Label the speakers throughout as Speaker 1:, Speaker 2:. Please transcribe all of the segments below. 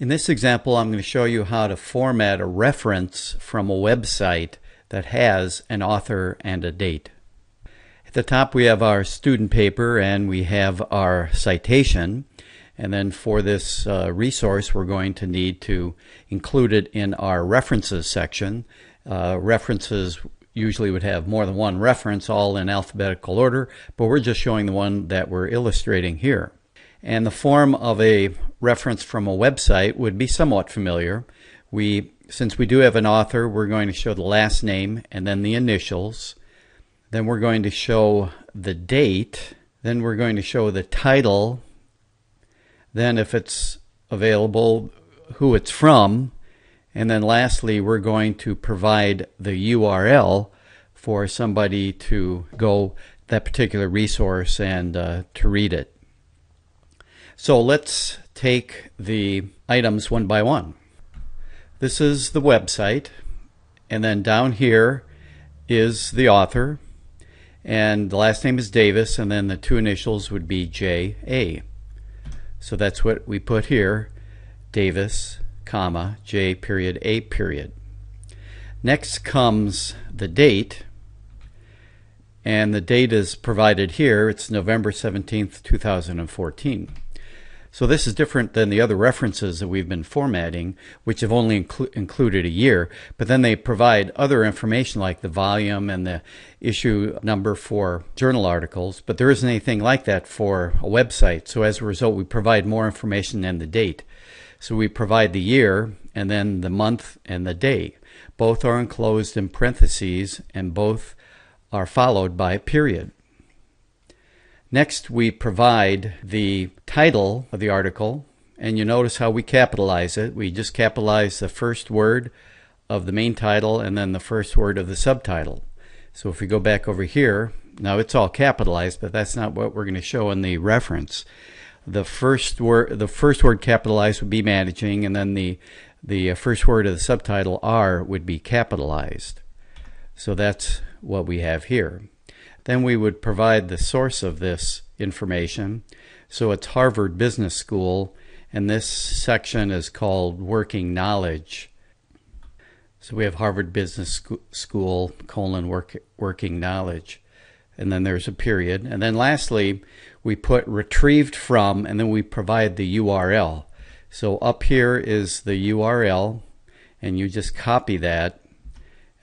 Speaker 1: In this example, I'm going to show you how to format a reference from a website that has an author and a date. At the top we have our student paper and we have our citation, and then for this resource we're going to need to include it in our references section. References usually would have more than one reference, all in alphabetical order, but we're just showing the one that we're illustrating here. And the form of a reference from a website would be somewhat familiar. Since we do have an author, we're going to show the last name and then the initials. Then we're going to show the date. Then we're going to show the title. Then, if it's available, who it's from. And then lastly, we're going to provide the URL for somebody to go that particular resource and to read it. So let's take the items one by one. This is the website, and then down here is the author, and the last name is Davis, and then the two initials would be J.A. So that's what we put here, Davis, comma, J period, A period. Next comes the date, and the date is provided here. It's November 17th, 2014. So this is different than the other references that we've been formatting, which have only included a year, but then they provide other information like the volume and the issue number for journal articles, but there isn't anything like that for a website. So as a result, we provide more information than the date. So we provide the year and then the month and the day. Both are enclosed in parentheses and both are followed by a period. Next, we provide the title of the article, and you notice how we capitalize it. We just capitalize the first word of the main title and then the first word of the subtitle. So if we go back over here, now it's all capitalized, but that's not what we're going to show in the reference. The first word capitalized would be managing, and then the first word of the subtitle, R, would be capitalized. So that's what we have here. Then we would provide the source of this information. So it's Harvard Business School, and this section is called Working Knowledge. So we have Harvard Business School, Working Knowledge. And then there's a period. And then lastly, we put retrieved from, and then we provide the URL. So up here is the URL, and you just copy that,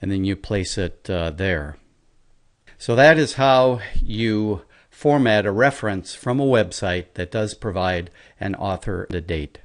Speaker 1: and then you place it there. So that is how you format a reference from a website that does provide an author and a date.